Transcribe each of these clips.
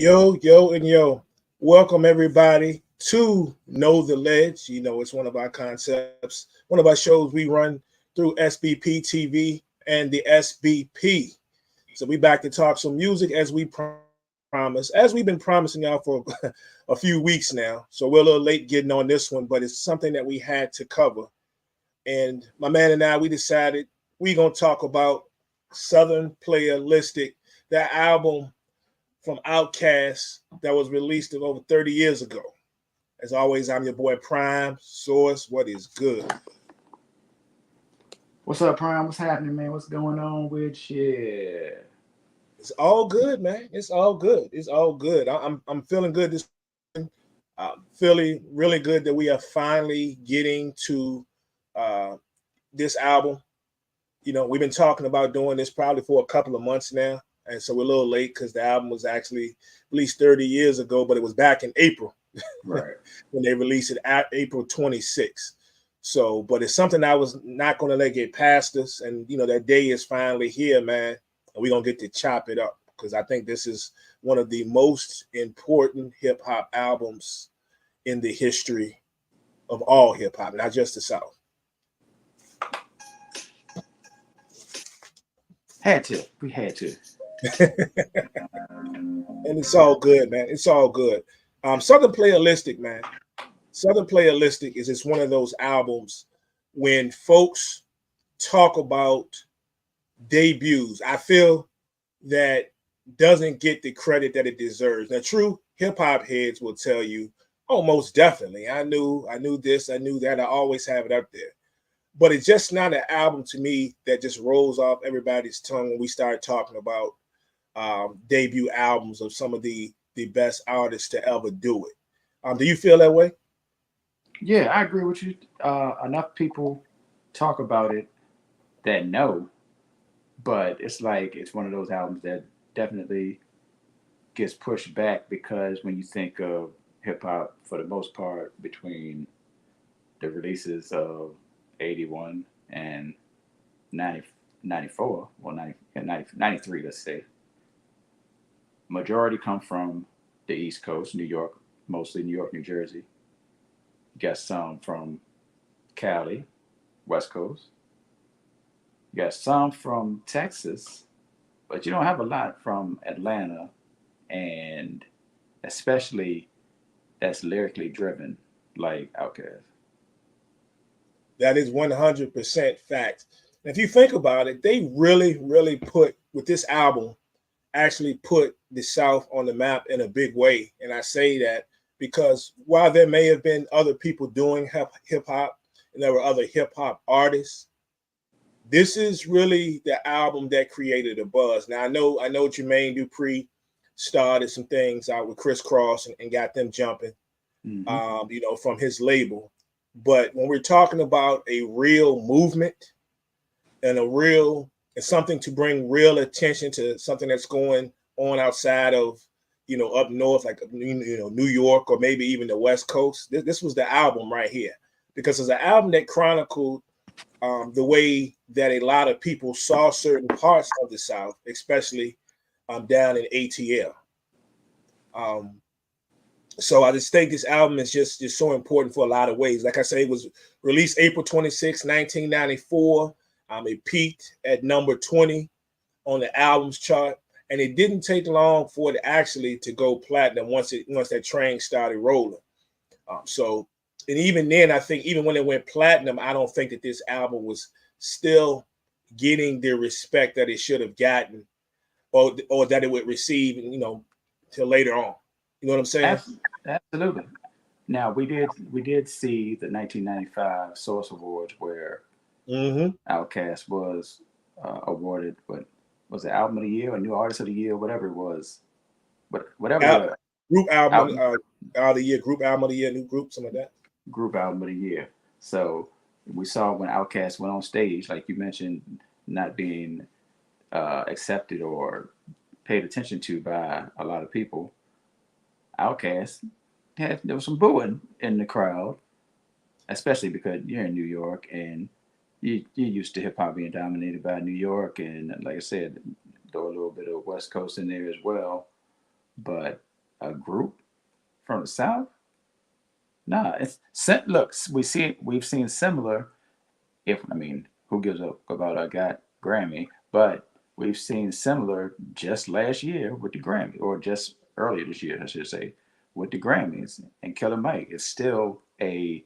Yo, yo, and yo. Welcome everybody to Know the Ledge. You know, it's one of our concepts, one of our shows we run through SBP TV and the SBP. So we back to talk some music as we promised, as we've been promising y'all for a few weeks now. So we're a little late getting on this one, but it's something that we had to cover. And my man and I, we decided we gonna talk about Southern Playalistic, that album from Outkast that was released over 30 years ago. As always, I'm your boy Prime Source. What is good? What's up, Prime? What's happening, man? What's going on with you? It's all good, man. It's all good. It's all good. I'm feeling good this morning. Feeling really good that we are finally getting to uh, this album. You know, we've been talking about doing this probably for a couple of months now. And so we're a little late because the album was actually released 30 years ago, but it was back in April Right. when they released it at April 26th. So, but it's something I was not going to let get past us. And, you know, that day is finally here, man. And we're going to get to chop it up because I think this is one of the most important hip hop albums in the history of all hip hop, not just the South. Had to. We had to. And it's all good, man. It's all good. Southern Playalistic, man. Southern Playalistic is just one of those albums when folks talk about debuts, I feel that doesn't get the credit that it deserves. Now, true hip hop heads will tell you, oh, most definitely. I knew this, I knew that. I always have it up there. But it's just not an album to me that just rolls off everybody's tongue when we start talking about debut albums of some of the best artists to ever do it. Do you feel that way? Yeah, I agree with you. Enough people talk about it that know, but it's like it's one of those albums that definitely gets pushed back because when you think of hip hop, for the most part, between the releases of 81 and 90, 94, well, 90, 93, let's say, majority come from the East Coast, New York, mostly New York, New Jersey. You got some from Cali, West Coast. You got some from Texas, but you don't have a lot from Atlanta, and especially that's lyrically driven, like Outkast. That is 100% fact. And if you think about it, they really, really put, with this album, actually put the South on the map in a big way. And I say that because while there may have been other people doing hip hop and there were other hip hop artists, this is really the album that created a buzz. Now I know Jermaine Dupri started some things out with Criss Cross and got them jumping, Mm-hmm. you know, from his label. But when we're talking about a real movement and and something to bring real attention to something that's going on outside of, you know, up north, like, you know, New York or maybe even the West Coast, this was the album right here because it's an album that chronicled the way that a lot of people saw certain parts of the South, especially down in ATL. Um, so I just think this album is just so important for a lot of ways. Like I say, it was released April 26, 1994. It peaked at number 20 on the albums chart, and it didn't take long for it actually to go platinum once that train started rolling. So, and even then, I think even when it went platinum, I don't think that this album was still getting the respect that it should have gotten, or that it would receive, you know, till later on. You know what I'm saying? Absolutely. Now we did see the 1995 Source Awards where Mm-hmm. Outkast was awarded, what was it, Album of the Year or New Artist of the Year, whatever it was, but whatever Al- the Group album, album of the year, group album of the year, new group, something like that. group album of the year. So we saw when Outkast went on stage, like you mentioned, not being accepted or paid attention to by a lot of people. Outkast there was some booing in the crowd, especially because you're in New York and you're used to hip hop being dominated by New York, and like I said, throw a little bit of West Coast in there as well. But a group from the South. Nah, look. We've seen similar. If I mean, who gives up about a got Grammy? But we've seen similar just last year with the Grammy, or just earlier this year, I should say, with the Grammys. And Killer Mike is still a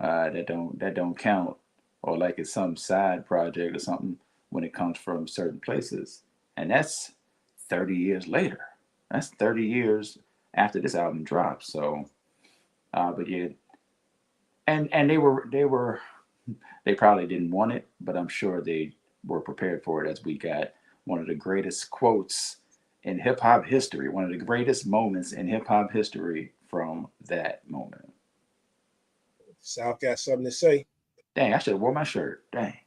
that don't count, or like it's some side project or something when it comes from certain places, and that's 30 years later. That's 30 years after this album dropped. So, but yeah, and they probably didn't want it, but I'm sure they were prepared for it, as we got one of the greatest quotes in hip hop history, one of the greatest moments in hip hop history from that moment. South got something to say. Dang, I should have worn my shirt. Dang.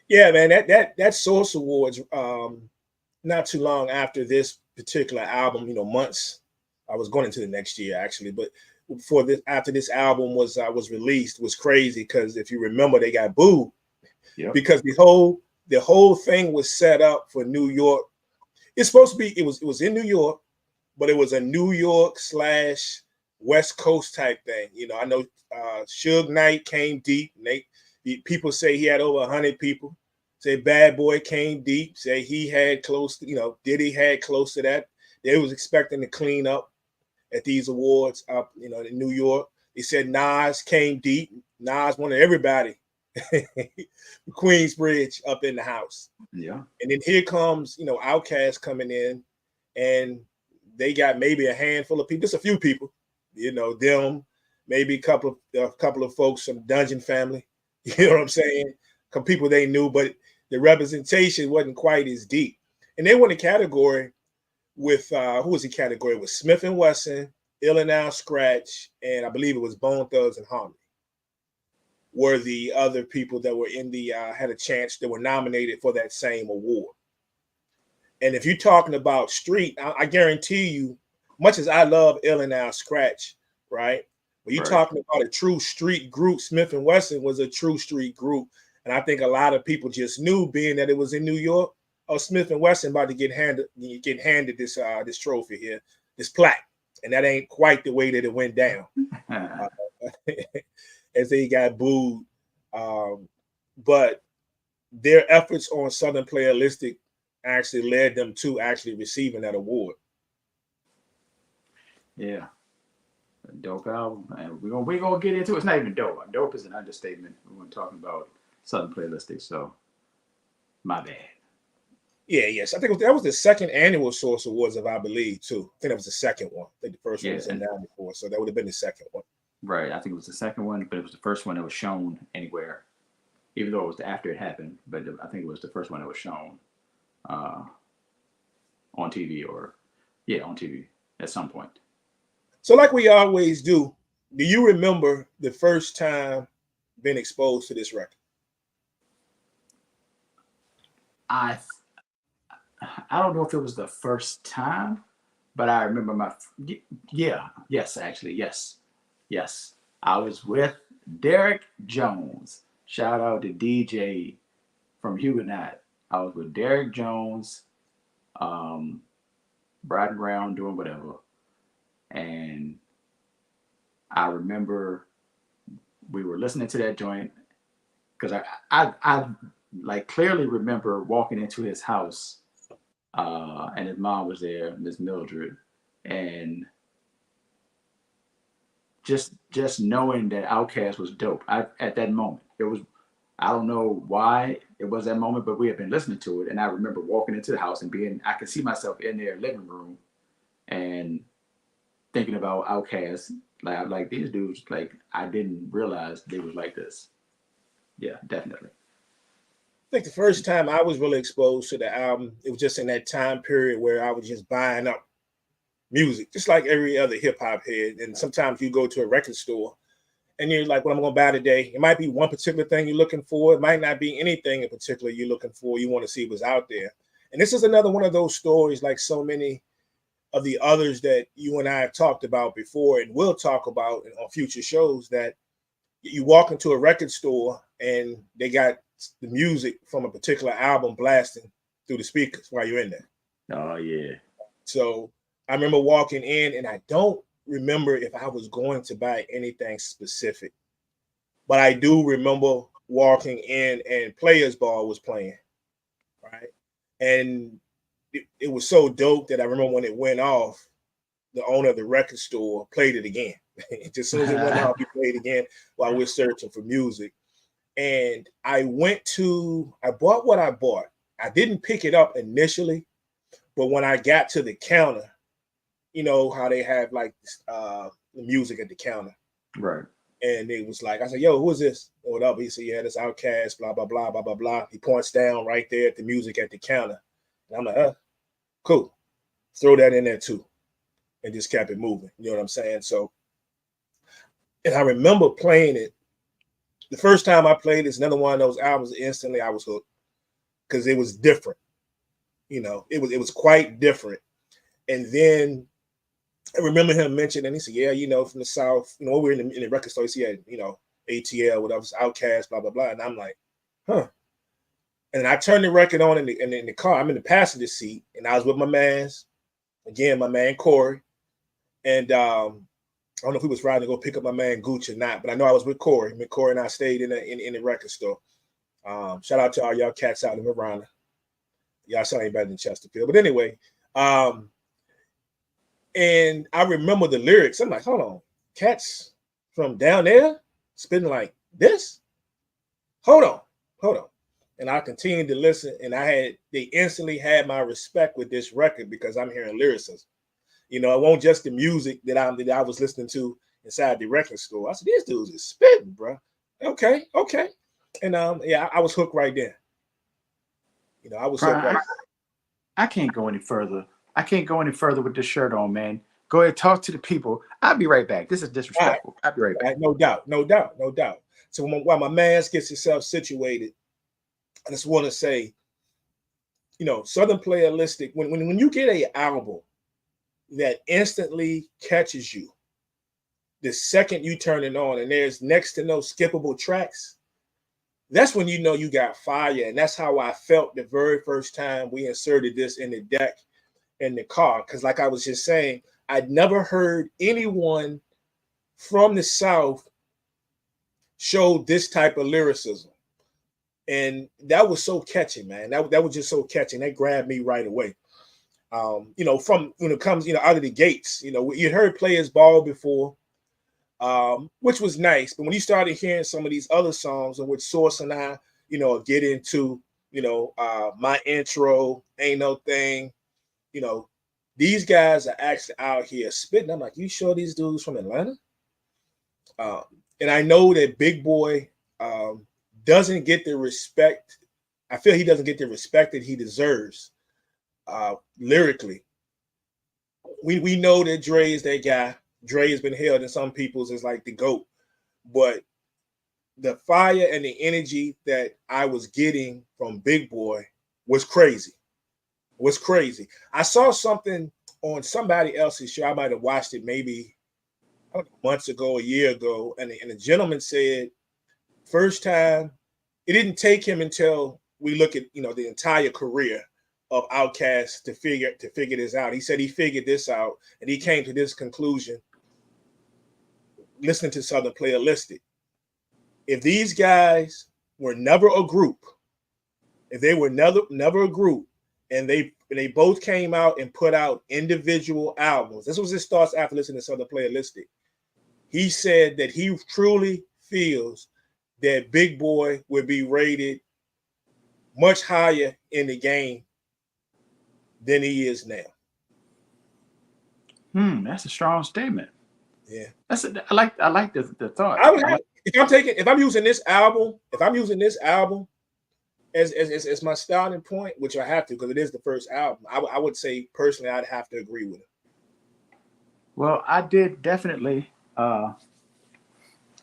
Yeah, man, that Source Awards, not too long after this particular album, months. I was going into the next year actually, but after this album was released was crazy, because if you remember, they got booed. Yep. Because the whole thing was set up for New York. It's supposed to be, it was in New York, but it was a New York / West Coast type thing. I know Suge Knight came deep. People say he had over 100 people. Say Bad Boy came deep. Say he had close to, Diddy had close to that. They was expecting to clean up at these awards up, in New York. They said Nas came deep. Nas wanted everybody. Queensbridge up in the house. Yeah. And then here comes, Outkast coming in, and they got maybe a handful of people, just a few people, them, maybe a couple of folks from Dungeon family. You know what I'm saying? Some people they knew, but the representation wasn't quite as deep. And they won a category with who was the category with Smith and Wesson, Ill and Out Scratch, and I believe it was Bone Thugs and Harmony were the other people that were in the had a chance, that were nominated for that same award. And if you're talking about street, I guarantee you, much as I love Ill and Out Scratch, right? When you're talking about a true street group, Smith and Wesson was a true street group. And I think a lot of people just knew, being that it was in New York, Smith and Wesson about to get handed this trophy here, this plaque. And that ain't quite the way that it went down. As they got booed. But their efforts on Southernplayalistic actually led them to actually receiving that award. Yeah. A dope album. And we're gonna get into it. It's not even dope. Dope is an understatement when talking about Southernplayalistic. So my bad. Yeah, yes. I think that was the second annual Source Awards, if I believe, too. I think that was the second one. I think the first one was in 94, so that would have been the second one. Right. I think it was the second one, but it was the first one that was shown anywhere, even though it was after it happened. But I think it was the first one that was shown on TV on TV at some point. So like we always do you remember the first time being exposed to this record? I don't know if it was the first time, but I remember yes. I was with Derek Jones. Shout out to DJ from Huguenot. I was with Derek Jones, riding around doing whatever. And I remember we were listening to that joint, because I like clearly remember walking into his house, and his mom was there, Miss Mildred, and just knowing that Outkast was dope. At that moment, it was, I don't know why it was that moment, but we had been listening to it, and I remember walking into the house and I could see myself in their living room and thinking about Outkast. Like these dudes, like I didn't realize they was like this. Yeah, definitely. I think the first time I was really exposed to the album, it was just in that time period where I was just buying up music, just like every other hip hop head. And sometimes you go to a record store and you're like, what I'm going to buy today? It might be one particular thing you're looking for. It might not be anything in particular you're looking for. You want to see what's out there. And this is another one of those stories, like so many of the others that you and I have talked about before and will talk about on future shows, that you walk into a record store and they got the music from a particular album blasting through the speakers while you're in there. Oh, yeah. So I remember walking in, and I don't remember if I was going to buy anything specific, but I do remember walking in and Players Ball was playing, right? And it was so dope that I remember when it went off, the owner of the record store played it again. Just as soon as it went off, he played again while we're searching for music. And I bought what I bought. I didn't pick it up initially, but when I got to the counter, you know how they have like the music at the counter. Right. And it was like, I said, yo, who is this? What up? He said, yeah, this Outkast, blah, blah, blah, blah, blah, blah. He points down right there at the music at the counter. And I'm like, cool. Throw that in there too. And just kept it moving. You know what I'm saying? So, and I remember playing it. The first time I played it's another one of those albums, instantly I was hooked because it was different. You know, it was quite different. And then I remember him mentioning, he said, yeah, you know, from the South, you know, we were in the record store, he had, you know, ATL, whatever, Outkast, blah, blah, blah. And I'm like, huh. And I turned the record on in the car. I'm in the passenger seat, and I was with my mans. Again, my man Corey. And I don't know if he was riding to go pick up my man Gooch or not, but I know I was with Corey. Me, Corey and I stayed in the record store. Shout out to all y'all cats out in Marana. Y'all sound ain't better than Chesterfield. But anyway, and I remember the lyrics. I'm like, hold on, cats from down there spitting like this? Hold on. And I continued to listen, and they instantly had my respect with this record because I'm hearing lyricism. You know, it won't just the music that I was listening to inside the record store. I said, these dudes is spitting, bro. Okay. And yeah, I was hooked right there. You know, I was hooked right there. I can't go any further. I can't go any further with this shirt on, man. Go ahead, talk to the people. I'll be right back. This is disrespectful. Right. I'll be right back. No doubt. So while my man gets himself situated, I just want to say, you know, Southernplayalistic, when you get an album that instantly catches you, the second you turn it on and there's next to no skippable tracks, that's when you know you got fire. And that's how I felt the very first time we inserted this in the deck in the car. Because like I was just saying, I'd never heard anyone from the South show this type of lyricism. And that was so catchy, man. That was just so catchy. That grabbed me right away. You know, from when it comes, you know, out of the gates, you know, you heard Players Ball before, which was nice. But when you started hearing some of these other songs in which Source and I, you know, get into, you know, my intro, Ain't No Thing, you know, these guys are actually out here spitting. I'm like, you sure these dudes from Atlanta? And I know that Big Boy doesn't get the respect. I feel he doesn't get the respect that he deserves lyrically. We know that Dre is that guy. Dre has been hailed in some people's as like the GOAT. But the fire and the energy that I was getting from Big Boy was crazy. I saw something on somebody else's show. I might have watched it maybe months ago, a year ago, and the gentleman said, first time, it didn't take him until we look at, you know, the entire career of Outkast to figure this out. He said he figured this out, and he came to this conclusion listening to Southernplayalistic. If these guys were never a group, if they were never a group, and they both came out and put out individual albums, this was his thoughts after listening to Southernplayalistic. He said that he truly feels that Big Boy would be rated much higher in the game than he is now. That's a strong statement. Yeah, I like the thought. I would have, if I'm using this album as my starting point, which I have to because it is the first album, I would say personally I'd have to agree with it. Well, I did definitely.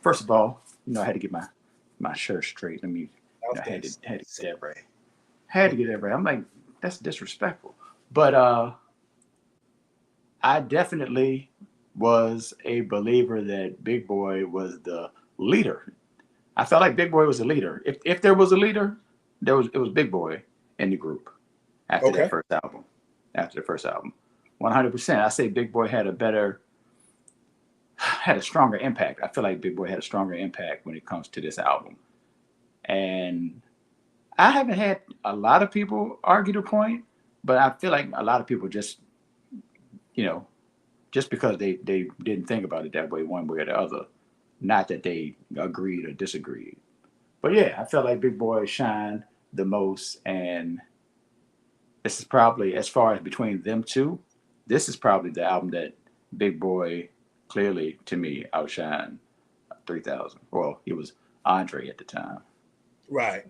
First of all, you know, I had to get my shirt straight. I mean, I had to get that right. Had to get that right. I'm like, that's disrespectful. But I definitely was a believer that Big Boy was the leader. I felt like Big Boy was the leader. If there was a leader, it was Big Boy in the group after that first album. After the first album, 100%. I say Big Boy had a stronger impact. I feel like Big Boy had a stronger impact when it comes to this album. And I haven't had a lot of people argue the point, but I feel like a lot of people just, just because they didn't think about it that way one way or the other, not that they agreed or disagreed. But yeah, I felt like Big Boy shined the most, and this is probably, as far as between them two, this is probably the album that Big Boy clearly, to me, outshined 3000. Well, he was Andre at the time. Right.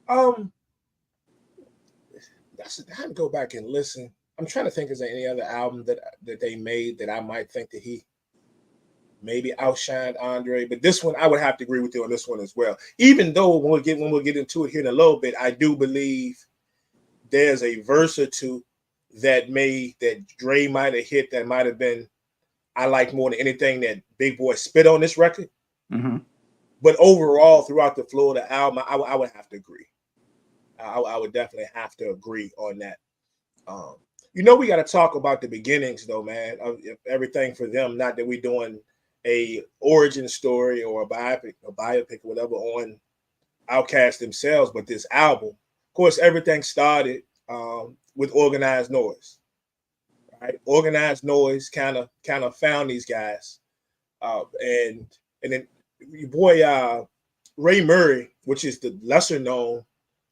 I have to go back and listen. I'm trying to think, is there any other album that they made that I might think that he maybe outshined Andre? But this one, I would have to agree with you on this one as well. Even though when we'll get into it here in a little bit, I do believe there's a verse or two that Dre might have hit that might have been I like more than anything that Big Boy spit on this record. Mm-hmm. But overall, throughout the flow of the album, I would have to agree. I would definitely have to agree on that. We got to talk about the beginnings, though, man. Of everything for them. Not that we're doing a origin story or a biopic or whatever on Outkast themselves, but this album. Of course, everything started with Organized Noise. Right? Organized Noise kind of found these guys, and then your boy Ray Murray, which is the lesser known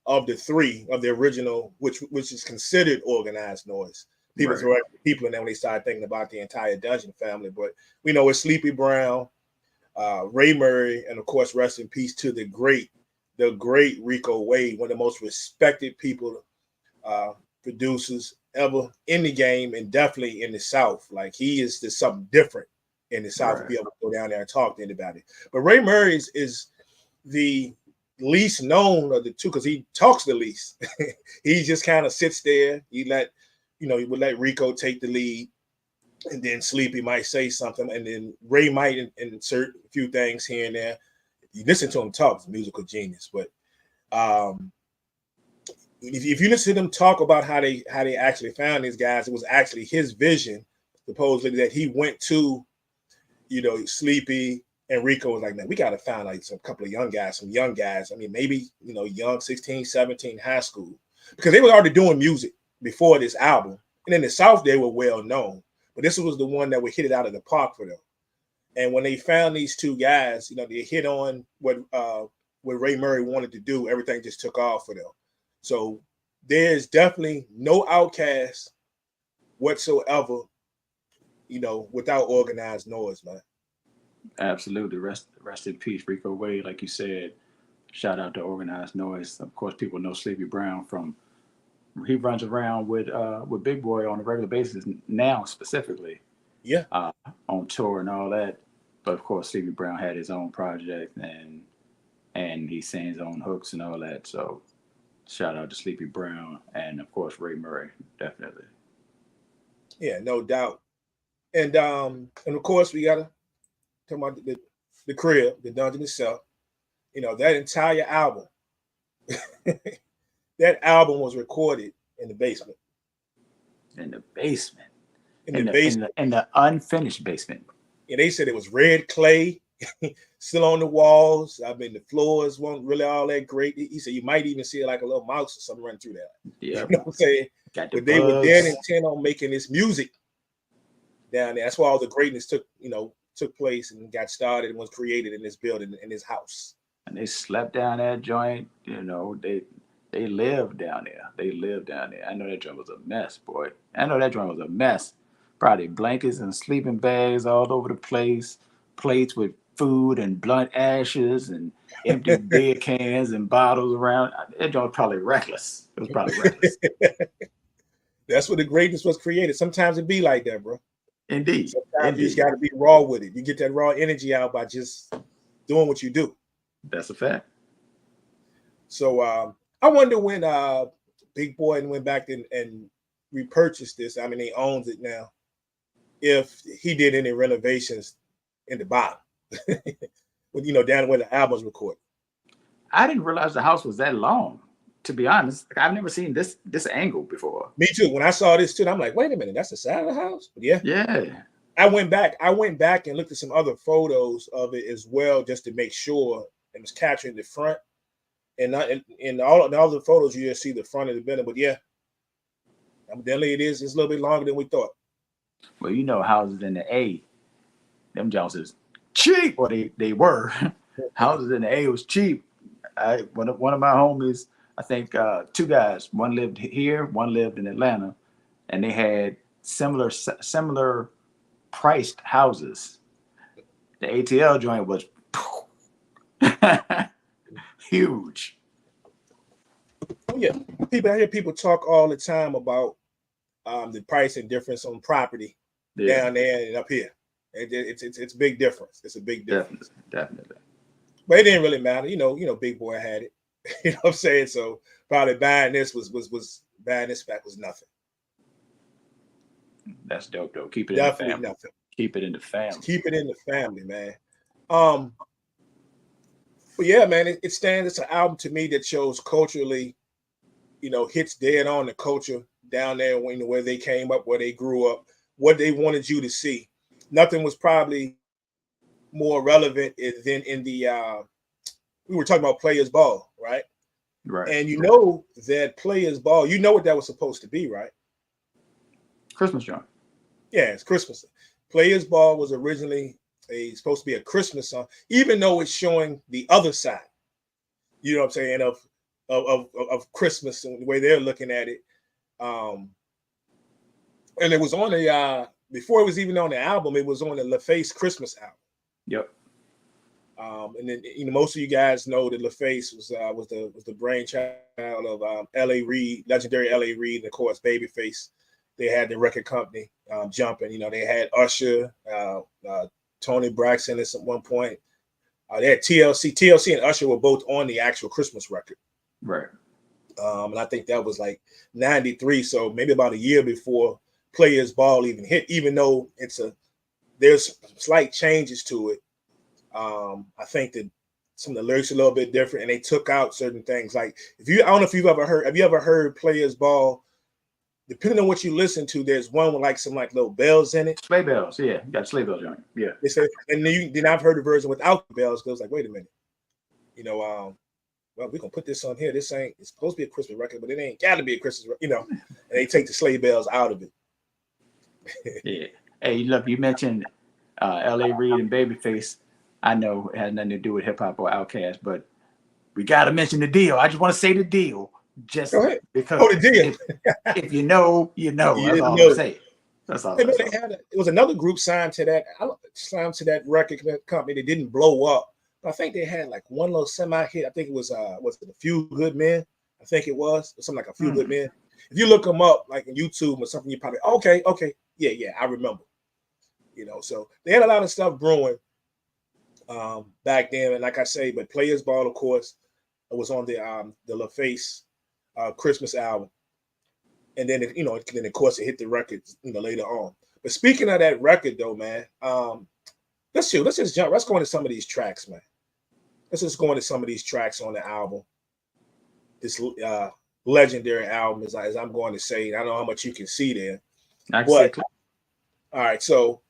of the three of the original, which is considered Organized Noise. People throw people in there when they start thinking about the entire Dungeon family, but we know it's Sleepy Brown, Ray Murray, and of course, rest in peace to the great Rico Wade, one of the most respected people, producers ever in the game, and definitely in the South. Like he is just something different in the South to be able to go down there and talk to anybody. But Ray Murray is the least known of the two because he talks the least. He just kind of sits there. He would let Rico take the lead, and then Sleepy might say something, and then Ray might insert a few things here and there. You listen to him talk, he's a musical genius. But if you listen to them talk about how they actually found these guys, it was actually his vision, supposedly, that he went to, Sleepy. And Rico was like, man, we got to find like some couple of young guys. I mean, maybe, young 16, 17, high school. Because they were already doing music before this album. And in the South, they were well known. But this was the one that would hit it out of the park for them. And when they found these two guys, they hit on what Ray Murray wanted to do. Everything just took off for them. So there's definitely no Outkast whatsoever, without Organized Noise, man. Absolutely. Rest in peace, Rico Wade. Like you said, shout out to Organized Noise. Of course, people know Sleepy Brown from he runs around with Big Boy on a regular basis now, specifically. Yeah. On tour and all that. But of course, Sleepy Brown had his own project and he sang his own hooks and all that. So shout out to Sleepy Brown and of course Ray Murray, definitely. Yeah, no doubt. And of course we gotta talk about the crib, the dungeon itself. That entire album. That album was recorded in the basement. In the basement. In the basement. In the unfinished basement. And they said it was red clay, still on the walls. I mean, the floors weren't really all that great. He said you might even see like a little mouse or something running through there. Yeah. You know what I'm saying? But they were dead intent on making this music down there. That's why all the greatness took place and got started and was created in this building, in this house. And they slept down that joint. They lived down there. I know that joint was a mess, boy. Probably blankets and sleeping bags all over the place, plates with food and blunt ashes and empty beer cans and bottles around. That joint was probably reckless. It was probably reckless. That's where the greatness was created. Sometimes it be like that, bro. Indeed. Sometimes you just got to be raw with it. You get that raw energy out by just doing what you do. That's a fact. So I wonder when Big Boy went back and repurchased this. I mean, he owns it now. If he did any renovations in the bottom, down where the album's recorded. I didn't realize the house was that long. to be honest, I've never seen this angle before. Me too. When I saw this too, I'm like, wait a minute, that's the side of the house. But yeah. I went back and looked at some other photos of it as well, just to make sure it was capturing the front. And not in all the photos, you just see the front of the building. But yeah, evidently it's a little bit longer than we thought. Well, you know, houses in the A, them Joneses cheap, or they were. Houses in the A was cheap. One of my homies, I think two guys, one lived here, one lived in Atlanta, and they had similar priced houses. The ATL joint was huge. Oh yeah, I hear people talk all the time about the pricing difference on property down there and up here. It's a big difference. It's a big difference. Definitely. But it didn't really matter. You know, Big Boy had it. You know what I'm saying? So probably buying this was buying this back was nothing. That's dope though. Keep it Definitely in the family. Nothing. Keep it in the family. Keep it in the family, man. But yeah, man, it stands. It's an album to me that shows culturally, hits dead on the culture down there where they came up, where they grew up, what they wanted you to see. Nothing was probably more relevant than in the we were talking about Players Ball, right? Right. And you know that Players Ball, you know what that was supposed to be, right? Christmas joint. Yeah, it's Christmas. Players Ball was originally supposed to be a Christmas song, even though it's showing the other side. You know what I'm saying, of Christmas and the way they're looking at it. And it was on the before it was even on the album, it was on the LaFace Christmas album. Yep. And then most of you guys know that LaFace was the brainchild of L.A. Reid, legendary L.A. Reid, and of course Babyface. They had the record company jumping. They had Usher, Tony Braxton at one point. They had TLC. TLC and Usher were both on the actual Christmas record. Right. And I think that was like 93, so maybe about a year before Players Ball even hit, even though there's slight changes to it. I think that some of the lyrics are a little bit different, and they took out certain things. Like I don't know if have you ever heard Players Ball? Depending on what you listen to, there's one with some little bells in it. Sleigh bells, yeah. You got sleigh bells on it. Yeah. They say, and then I've heard the version without the bells. Goes like, wait a minute, well, we're gonna put this on here. It's supposed to be a Christmas record, but it ain't got to be a Christmas record, And they take the sleigh bells out of it. Yeah. Hey, look, you mentioned L.A. Reid and Babyface. I know it has nothing to do with hip hop or Outkast, but we got to mention the deal. I just want to say the deal, just because. Oh, the deal. If you know, you know. You That's all know. I'm saying. That's all. It was another group signed to that record company that didn't blow up. But I think they had one little semi-hit. I think it was it A Few Good Men? I think it was something like A Few Good Men. If you look them up on YouTube or something, you probably okay, yeah, I remember. So they had a lot of stuff brewing back then, and like I say, but Players Ball, of course, was on the LaFace Christmas album, and then then of course it hit the records later on. But speaking of that record though, man, let's just jump. Let's go into some of these tracks, man. Let's just go into some of these tracks on the album. This legendary album, as I'm going to say. I don't know how much you can see there. All right, so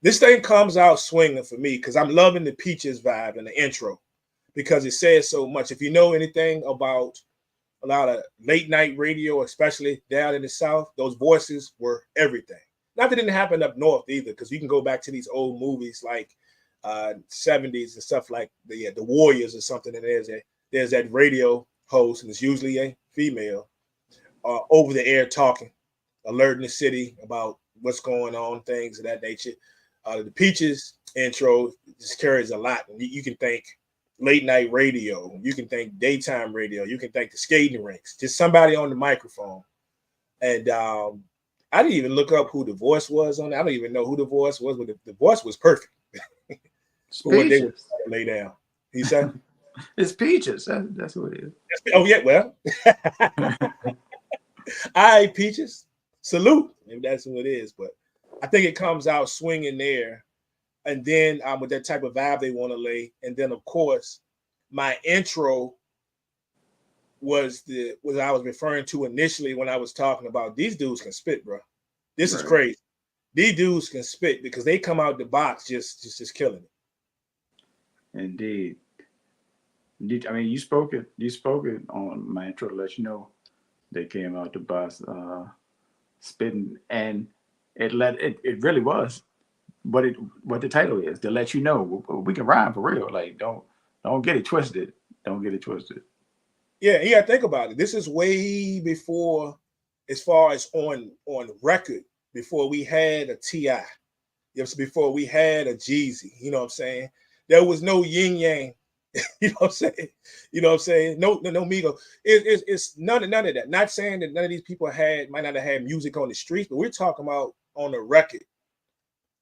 this thing comes out swinging for me because I'm loving the Peaches vibe in the intro because it says so much. If you know anything about a lot of late night radio, especially down in the South, those voices were everything. Not that it didn't happen up north either, because you can go back to these old movies like 70s and stuff like the Warriors or something, and there's that radio host, and it's usually a female, over the air talking, alerting the city about what's going on, things of that nature. The Peaches intro just carries a lot. You can think late night radio, you can think daytime radio, you can think the skating rinks, just somebody on the microphone. And I didn't even look up who the voice was on it. I don't even know who the voice was, but the voice was perfect. What they lay down. He said, "It's Peaches." That's what it is. Oh yeah, well, all right, Peaches. Salute. Maybe that's who it is. But I think it comes out swinging there, and then with that type of vibe they want to lay, and then of course my intro was what I was referring to initially when I was talking about these dudes can spit, bro. This is Right. crazy. These dudes can spit because they come out the box just killing it. Indeed. I mean, you spoke it. You spoke it on my intro to let you know they came out the box spitting, and it really was what the title is, to let you know we can rhyme for real. Like, don't get it twisted. Don't get it twisted. Yeah. Think about it. This is way before, as far as on record, before we had a T.I. It was before we had a Jeezy. You know what I'm saying? There was no yin yang. You know what I'm saying? You know what I'm saying? No Migo. It's none of that. Not saying that none of these people might not have had music on the streets, but we're talking about on the record.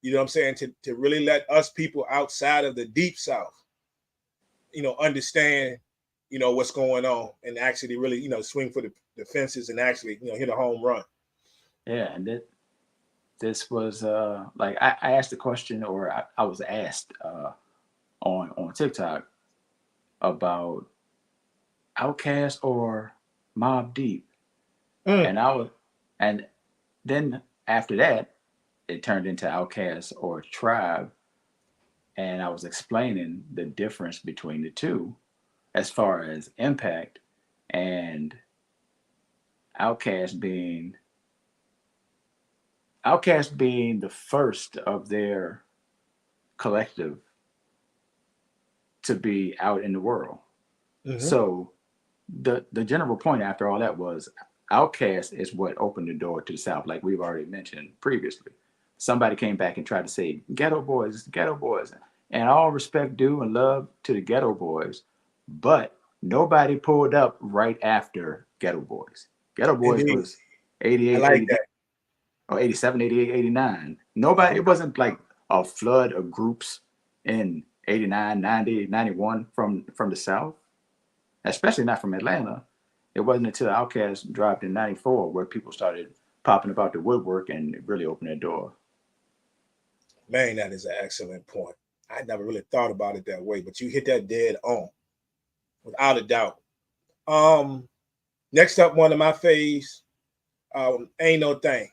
You know what I'm saying? To really let us people outside of the deep south, understand, what's going on, and actually really, swing for the fences and actually, hit a home run. Yeah, and this was like I asked the question, or I was asked on TikTok about Outkast or Mobb Deep, Mm. and then after that, it turned into Outkast or Tribe, and I was explaining the difference between the two, as far as impact, and Outkast being the first of their collective to be out in the world. Mm-hmm. So the general point after all that was Outkast is what opened the door to the South, like we've already mentioned previously. Somebody came back and tried to say Ghetto Boys, Ghetto Boys, and all respect due and love to the Ghetto Boys, but nobody pulled up right after Ghetto Boys. Ghetto Boys Indeed. was 88, I like 80, that. or 87, 88, 89. Nobody, it wasn't like a flood of groups in 89, 90, 91 from the South, especially not from Atlanta. It wasn't until Outkast dropped in 94 where people started popping about the woodwork and really opened the door. Man, that is an excellent point. I never really thought about it that way, but you hit that dead on, without a doubt. Next up, one of my faves, Ain't No Thing.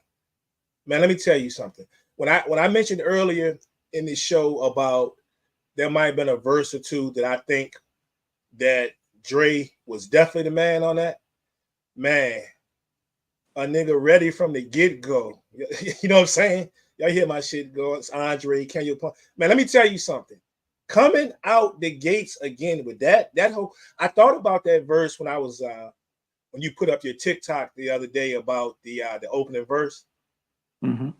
Man, let me tell you something. When I mentioned earlier in this show about there might have been a verse or two that I think that Dre was definitely the man on that. Man, a nigga ready from the get-go. You know what I'm saying? Y'all hear my shit go. It's Andre, can you point? Man, let me tell you something. Coming out the gates again with that whole, I thought about that verse when I was when you put up your TikTok the other day about the opening verse. Mm-hmm.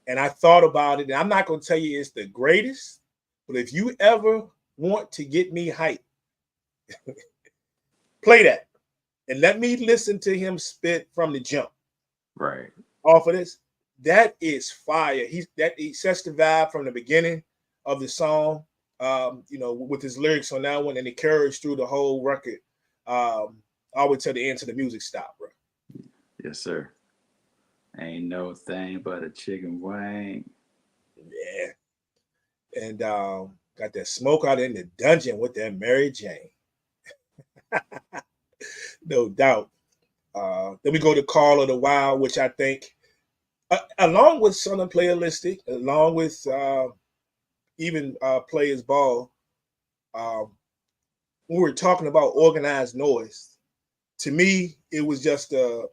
And I thought about it, and I'm not gonna tell you it's the greatest, but if you ever want to get me hyped, play that and let me listen to him spit from the jump. Right. Off of this, that is fire. He sets the vibe from the beginning of the song, with his lyrics on that one, and it carries through the whole record, all the way to the end to the music stop, bro. Yes, sir. Ain't no thing but a chicken wing. Yeah, and got that smoke out in the dungeon with that Mary Jane, no doubt. Then we go to Call of the Wild, which I think, along with Southernplayalistic, along with even Players Ball, when we were talking about organized noise, to me, it was just a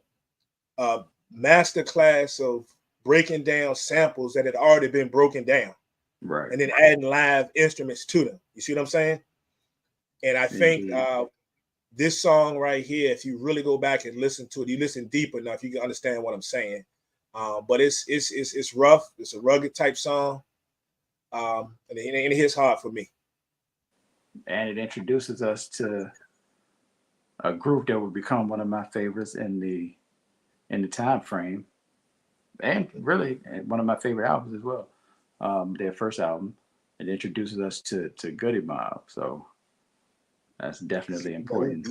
master class of breaking down samples that had already been broken down, Right. and then adding live instruments to them. You see what I'm saying? And I think this song right here, if you really go back and listen to it, you listen deep enough, you can understand what I'm saying. But it's rough. It's a rugged type song, and it hits hard for me. And it introduces us to a group that would become one of my favorites in the time frame, and really one of my favorite albums as well. Their first album. It introduces us to Goody Mob, so that's definitely important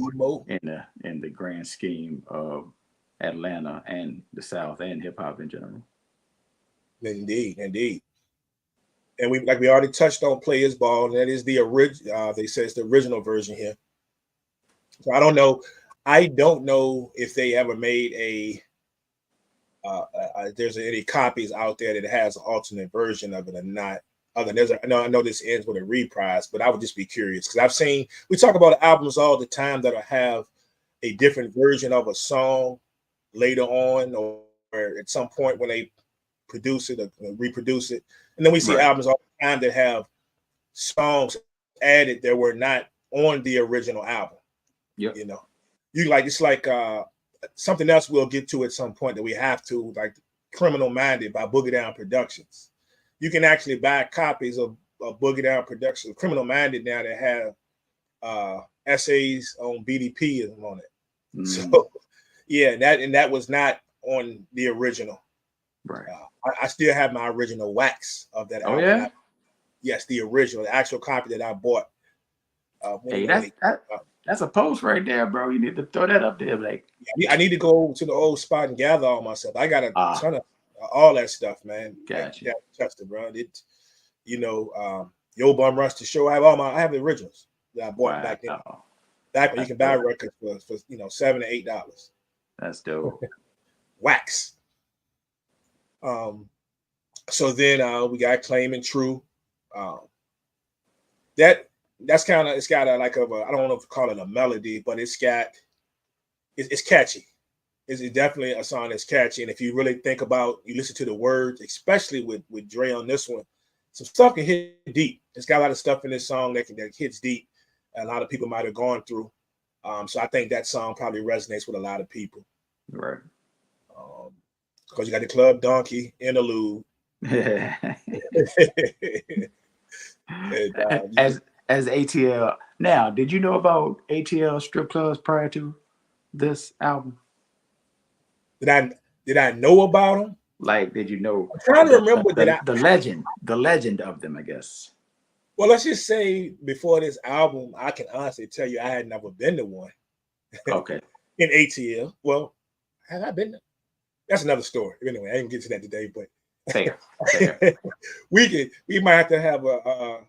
in the grand scheme of Atlanta and the South and hip hop in general. Indeed. And we already touched on Players Ball, and that is the original. They say it's the original version here. So I don't know. I don't know if they ever made there's any copies out there that has an alternate version of it or not. Other than I know this ends with a reprise, but I would just be curious because we talk about albums all the time that'll have a different version of a song later on or at some point when they produce it or reproduce it. And then we see albums all the time that have songs added that were not on the original album. Yep. You know, it's like something else we'll get to at some point that we have to, like Criminal Minded by Boogie Down Productions. You can actually buy copies of Boogie Down Productions, Criminal Minded now that have essays on BDP on it. So yeah, and that was not on the original. Right. I still have my original wax of that album. Yeah? Yes, the original, the actual copy that I bought. Hey, that's a post right there, bro. You need to throw that up there. Like, I need to go to the old spot and gather all myself. I got a ton of all that stuff, man. Gotcha. Yeah, trust it, bro. Yo Bum Rush to Show. I have the originals that I bought back then. Back when you can buy records for $7 to $8. That's dope. Wax. So then we got Claiming True. That's kind of, it's got I don't know if to call it a melody, but it's catchy. It's definitely a song that's catchy. And if you really think about, you listen to the words, especially with Dre on this one, some stuff can hit deep. It's got a lot of stuff in this song that hits deep. A lot of people might have gone through. So I think that song probably resonates with a lot of people. Right. Because you got the Club Donkey interlude. And, as ATL. Now, did you know about ATL strip clubs prior to this album? Did I know about them? Like, did you know? I'm trying to remember the legend of them, I guess. Well, let's just say before this album, I can honestly tell you I had never been to one. Okay. In ATL. Well, have I been there? That's another story. Anyway, I didn't get to that today, but fair. we might have to have a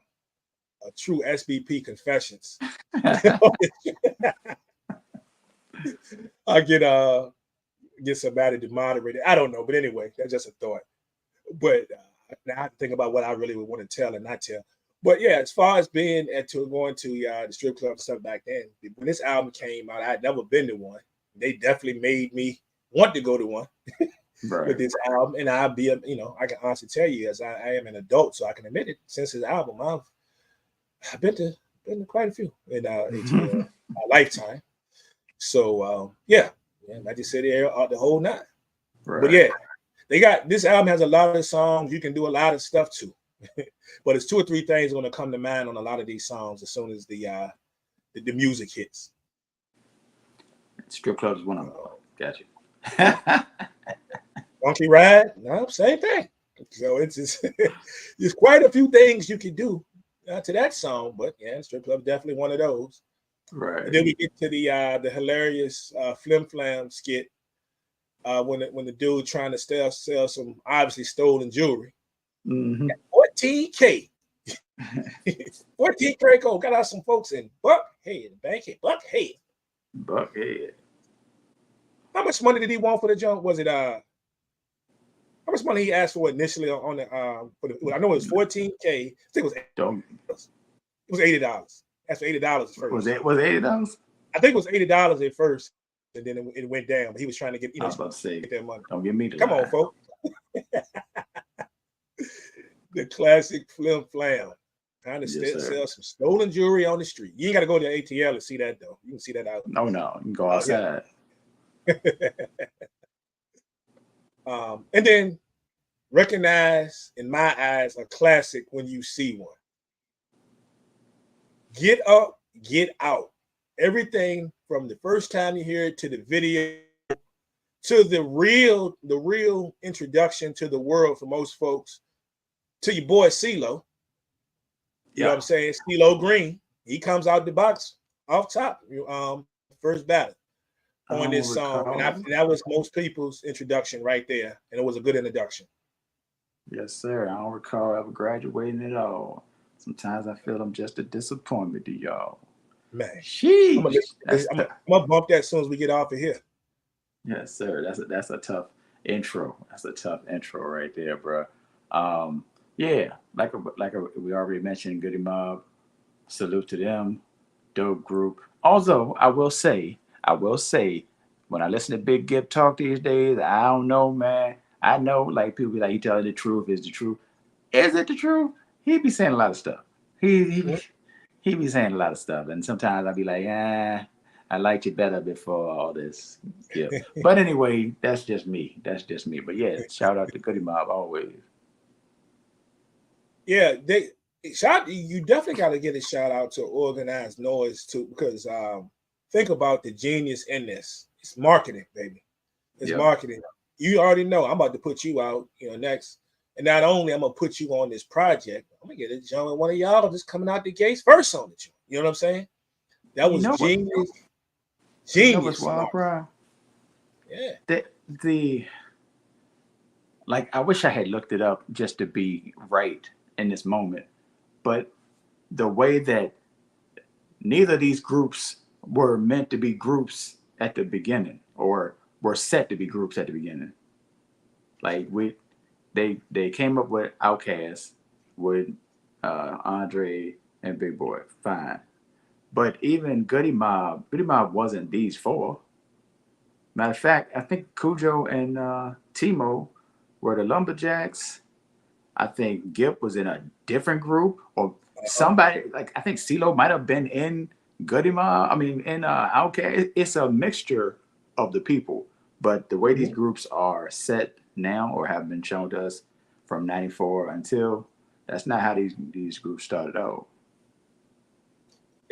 true SBP confessions. I get somebody to moderate it. I don't know, but anyway, that's just a thought. But now I have to think about what I really would want to tell and not tell. But yeah, as far as being going to the strip club and stuff back then, when this album came out, I had never been to one. They definitely made me want to go to one with this album. And I can honestly tell you, as I am an adult, so I can admit it, since this album, I've been to quite a few in my lifetime. So I just said the whole nine. Right. But yeah, they got this album has a lot of songs you can do a lot of stuff to. But it's 2 or 3 things going to come to mind on a lot of these songs as soon as the music hits. Strip club is one of them. Gotcha. Funky Ride, no, same thing. So it's just there's quite a few things you can do to that song, but yeah, strip club definitely one of those. Right. And then we get to the hilarious Flim Flam skit when the dude trying to sell some obviously stolen jewelry. Mm-hmm. $14K. $14K got out some folks in Buckhead, Buckhead. How much money did he want for the junk? Was it how much money he asked for initially on the I know it was $14K. I think it was $80. That's for $80 at first. Was it $80? I think it was $80 at first, and then it went down. But he was trying to get I was about to say, get that money. Don't give me the Come on, folks. The classic Flim Flam. Trying to sell some stolen jewelry on the street. You ain't got to go to ATL to see that, though. You can see that out. No, you can go outside. And then recognize, in my eyes, a classic when you see one. Get Up, Get Out. Everything from the first time you hear it to the video to the real introduction to the world for most folks to your boy CeeLo. You know what I'm saying? CeeLo Green. He comes out the box off top. First battle on this song. And that was most people's introduction right there. And it was a good introduction. Yes, sir. I don't recall ever graduating at all. Sometimes I feel I'm just a disappointment to y'all. Man, Sheesh. I'm gonna bump that as soon as we get off of here. Yes, sir. That's a tough intro. That's a tough intro right there, bro. Yeah, we already mentioned, Goody Mob. Salute to them, dope group. Also, I will say, when I listen to Big Gip talk these days, I don't know, man. I know, like people be like, "You telling the truth? Is the truth? Is it the truth?" He be saying a lot of stuff. He be saying a lot of stuff, and sometimes I be like, I liked you better before all this. Yeah. But anyway, that's just me. That's just me. But yeah, shout out to Goody Mob always. Yeah, you definitely got to get a shout out to Organized Noise too, because think about the genius in this. It's marketing, baby. It's marketing. You already know I'm about to put you out, next. And not only I'm gonna put you on this project, I'm gonna get a joint one of y'all just coming out the gates first on the joint. You know what I'm saying? That was genius. You know what's wild, bro? Yeah. Like, I wish I had looked it up just to be right in this moment, but the way that neither of these groups were meant to be groups at the beginning, or were set to be groups at the beginning. Like they came up with Outkast with Andre and Big Boy, fine. But even Goody Mob wasn't these four. Matter of fact, I think Cujo and Timo were the Lumberjacks. I think Gip was in a different group, or somebody, like, I think CeeLo might have been in Goody Mob. I mean, in Outkast. It's a mixture of the people. But the way these groups are set now, or have been shown to us from '94 until, that's not how these groups started out.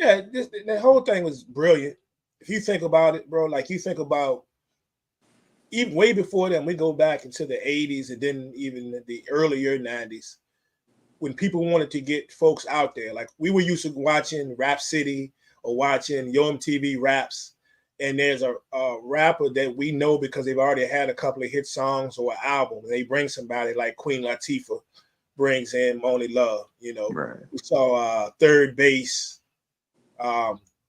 Yeah, the whole thing was brilliant. If you think about it, bro, like you think about even way before then, we go back into the 80s and then even the earlier 90s, when people wanted to get folks out there. Like we were used to watching Rap City or watching Yo MTV Raps, and there's a rapper that we know because they've already had a couple of hit songs or an album. They bring somebody like Queen Latifah brings in Only Love. Right. We saw Third Base,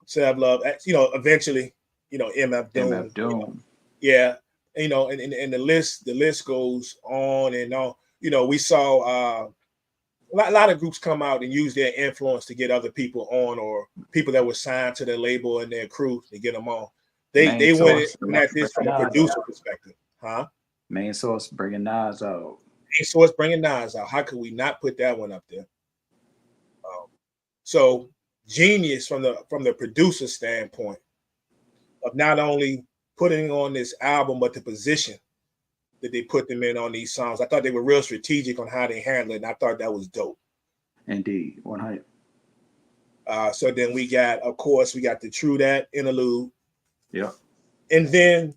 Seb Love, eventually, MF Doom. Yeah. And the list goes on and on. We saw a lot of groups come out and use their influence to get other people on, or people that were signed to their label and their crew to get them on. They went at this from a producer perspective, huh? Main Source bringing Nas out. Main Source bringing Nas out. How could we not put that one up there? So genius from the producer standpoint of not only putting on this album, but the position that they put them in on these songs. I thought they were real strategic on how they handled it, and I thought that was dope. Indeed, 100. So then we got the True That interlude. Yeah. And then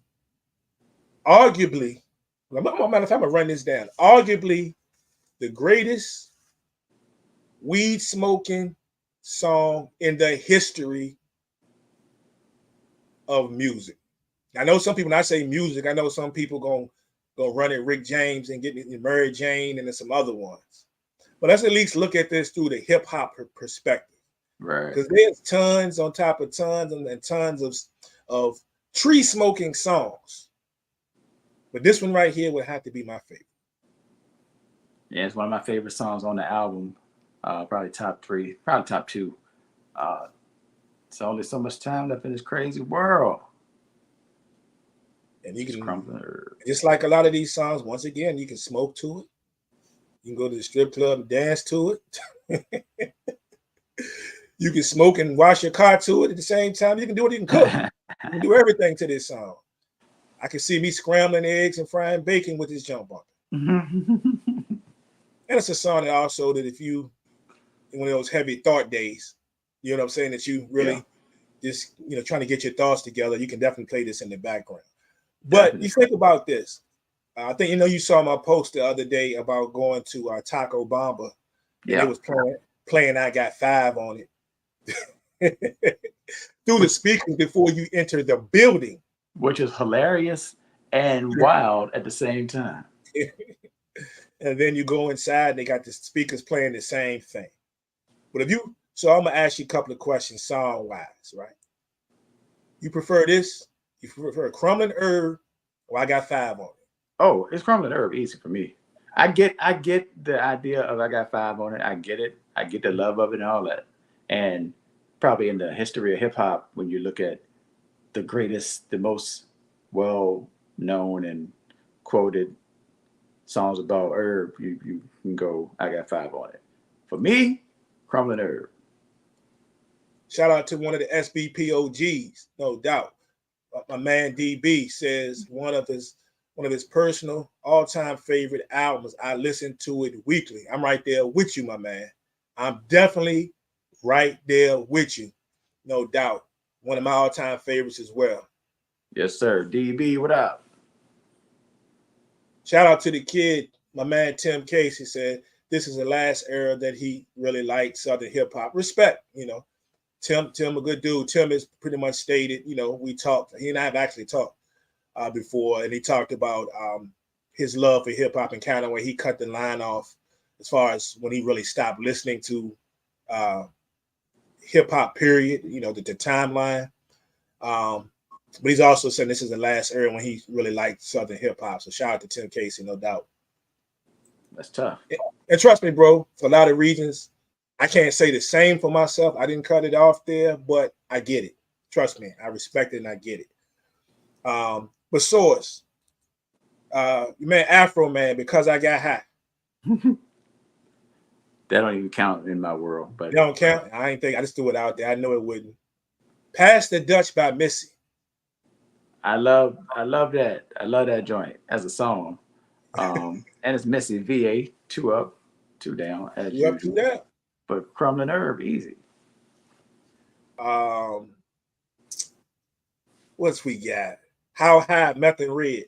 arguably, matter of fact, I'm gonna run this down. Arguably the greatest weed smoking song in the history of music. I know some people, when I say music, I know some people gonna run at Rick James and get Mary Jane and then some other ones. But let's at least look at this through the hip hop perspective. Right. Because there's tons on top of tons and tons of tree smoking songs. But this one right here would have to be my favorite. Yeah, it's one of my favorite songs on the album. Probably top 3, probably top 2. It's only so much time left in this crazy world. And you can, just like a lot of these songs, once again, you can smoke to it. You can go to the strip club and dance to it. You can smoke and wash your car to it at the same time. You can do it, you can cook. You can do everything to this song. I can see me scrambling eggs and frying bacon with this jump on it. And it's a song that also, that if you, in one of those heavy thought days, you know what I'm saying, that you really just, trying to get your thoughts together, you can definitely play this in the background. But you think about this. I think, you saw my post the other day about going to Taco Bamba. And it was playing I Got 5 on it. Through the speakers before you enter the building. Which is hilarious and wild at the same time. And then you go inside and they got the speakers playing the same thing. But if you So I'm gonna ask you a couple of questions, song wise, right? You prefer this? You prefer Crumbling Herb, or I Got Five on it? Oh, it's Crumbling Herb, easy for me. I get the idea of I Got Five on it. I get it. I get the love of it and all that. And probably in the history of hip hop, when you look at the greatest, the most well known and quoted songs about herb, you can go I Got Five on it. For me, Crumbling Herb. Shout out to one of the SBPOGs, no doubt. My man DB says one of his personal all-time favorite albums. I listen to it weekly. I'm right there with you, my man. I'm definitely right there with you, no doubt. One of my all-time favorites as well. Yes, sir. DB, what up? Shout out to the kid, my man Tim Casey said this is the last era that he really liked Southern hip hop. Respect, Tim, a good dude. Tim has pretty much stated, we talked. He and I have actually talked before, and he talked about his love for hip hop and kind of where he cut the line off as far as when he really stopped listening to hip hop. Period. The timeline. But he's also saying this is the last era when he really liked Southern hip hop. So shout out to Tim Casey, no doubt. That's tough. And trust me, bro, for a lot of reasons, I can't say the same for myself. I didn't cut it off there, but I get it. Trust me, I respect it and I get it. But Source, you man, Afro Man, Because I Got High. That don't even count in my world. But It don't count. I just threw it out there. I know it wouldn't. Pass the Dutch by Missy. I love that. I love that joint as a song. And it's Missy VA, 2 up, 2 down as You up, usual. 2 down. But Crumbling Herb, easy. What's we got? How High, Meth and Red.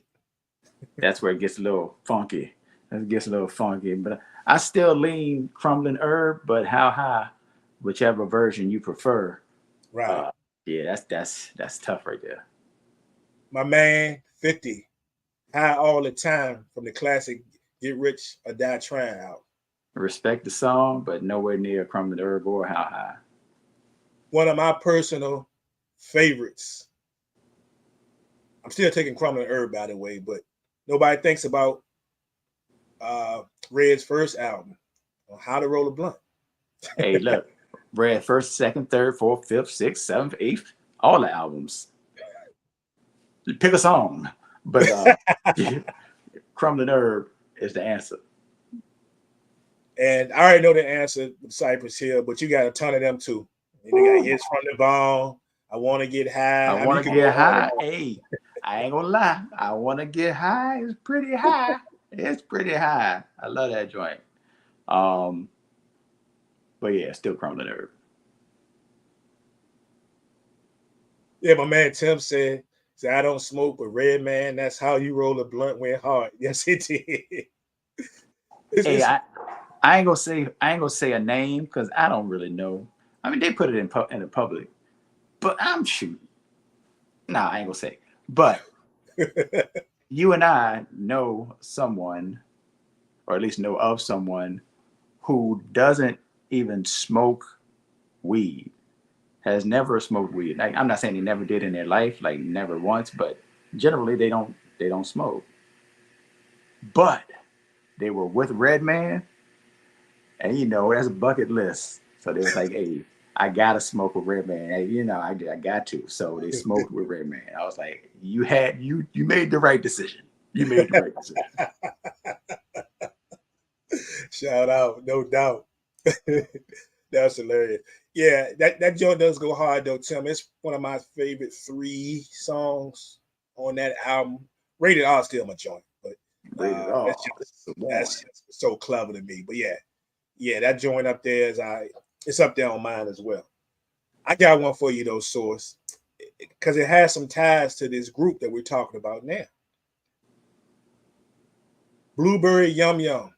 That's where it gets a little funky. But I still lean Crumbling Herb, but How High, whichever version you prefer. Right. Yeah, that's tough right there. My man, 50. High All the Time from the classic Get Rich or Die Trying album. Respect the song, but nowhere near Crumbling Herb or How High. One of my personal favorites. I'm still taking Crumbling Herb, by the way, but nobody thinks about Red's first album, How to Roll a Blunt. Hey, look, Red first, second, third, fourth, fifth, sixth, seventh, eighth, all the albums. Pick a song, but Crumbling Herb is the answer. And I already know the answer with Cypress Hill, but you got a ton of them too. And they got Hits from the Bone, I Want to Get High. I Want to Get High. Hey, I ain't gonna lie. I Want to Get High is pretty high. It's pretty high. I love that joint. But yeah, still Crumbling Herb. Yeah, my man Tim said, I don't smoke, but Red Man, that's how you roll a blunt went hard. Yes, it did. Hey, I ain't gonna say a name because I don't really know. I mean, they put it in the public, but I'm shooting. Nah, I ain't gonna say. But you and I know someone, or at least know of someone, who doesn't even smoke weed. Has never smoked weed. Like, I'm not saying they never did in their life, like never once, but generally they don't smoke. But they were with Redman, and that's a bucket list. So they was like, "Hey, I gotta smoke with Redman. Hey, I got to." So they smoked with Redman. I was like, "You made the right decision. You made the right decision." Shout out, no doubt. That's hilarious. Yeah, that joint does go hard though, Tim. It's one of my favorite 3 songs on that album. Rated R still my joint, but that's just so clever to me. But yeah, that joint up there it's up there on mine as well. I got one for you though, Source, because it has some ties to this group that we're talking about now. Blueberry Yum Yum.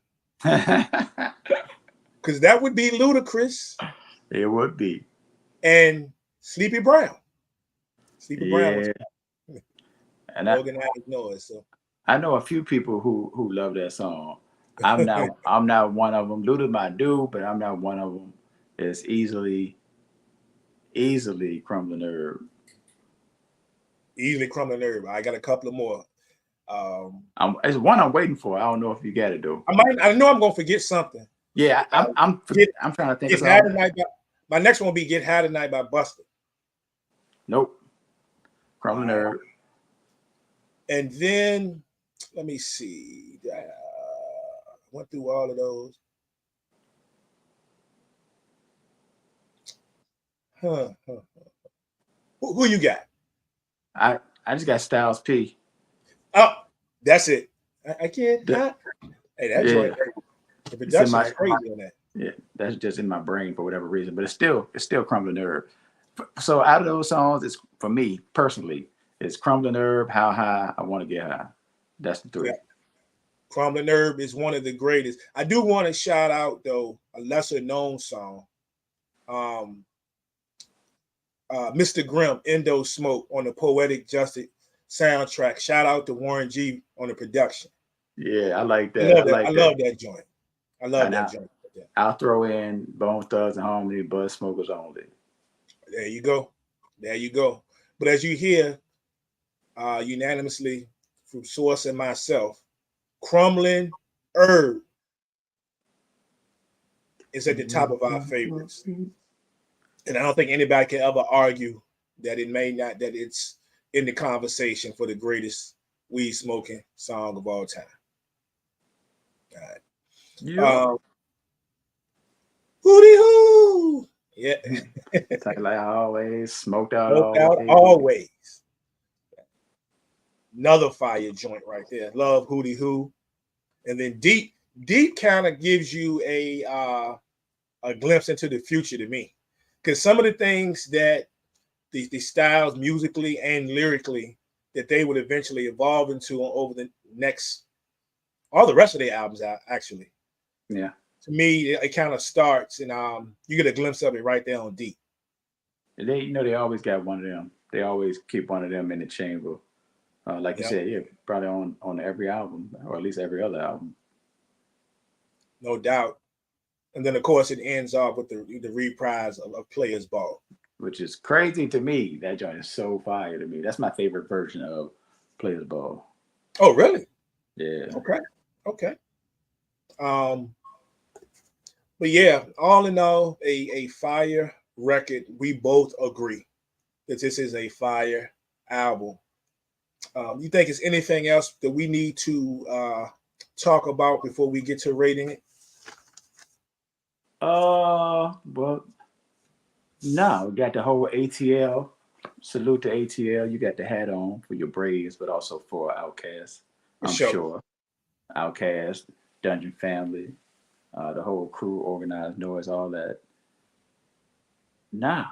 Because that would be Ludacris. It would be. And Sleepy Brown. Brown was and organized noise. So I know a few people who love that song. I'm not one of them. Luda my dude, but I'm not one of them. is easily Crumbling Herb. Easily Crumbling Herb. I got a couple of more. It's one I'm waiting for. I don't know if you got it though. I know I'm gonna forget something. Yeah, I'm trying to think Get of High something. Tonight. My next one will be Get High Tonight by Busta. Nope. Crumbling Herb. And then let me see. Went through all of those. Who you got? I just got Styles P. Oh, that's it. I can't. Hey, that joint. The production is crazy on that. Yeah, that's just in my brain for whatever reason, but it's still Crumbling Herb. So out of those songs, it's for me personally, it's Crumbling Herb, How High I Want to Get High. That's the three. Yeah. Crumbling Herb is one of the greatest. I do want to shout out though a lesser known song. Mr. Grimm, Endo Smoke on the Poetic Justice soundtrack. Shout out to Warren G on the production. Yeah, I like that. I love that joint. I love that joint. I'll throw in Bone Thugs and Harmony, Bud Smokers Only. There you go. But as you hear unanimously from Source and myself, Crumbling Herb is at the top of our favorites. And I don't think anybody can ever argue that it's in the conversation for the greatest weed smoking song of all time. All right. Yeah. Hootie hoo. Yeah. Like always, smoked out always. Another fire joint right there. Love Hootie Hoo. And then Deep kind of gives you a glimpse into the future to me. Because some of the things that the styles musically and lyrically that they would eventually evolve into over the next, all the rest of their albums actually. Yeah. To me, it kind of starts and you get a glimpse of it right there on Deep. They always got one of them. They always keep one of them in the chamber. Like you said, yeah, probably on every album, or at least every other album. No doubt. And then, of course, it ends off with the reprise of Players Ball. Which is crazy to me. That joint is so fire to me. That's my favorite version of Players Ball. Oh, really? Yeah. Okay. But yeah, all in all, a fire record. We both agree that this is a fire album. You think there's anything else that we need to talk about before we get to rating it? Well, no, we got the whole ATL. Salute to ATL. You got the hat on for your Braves, but also for Outkast. I'm sure. Outkast, Dungeon Family, the whole crew, Organized Noise, all that. Nah.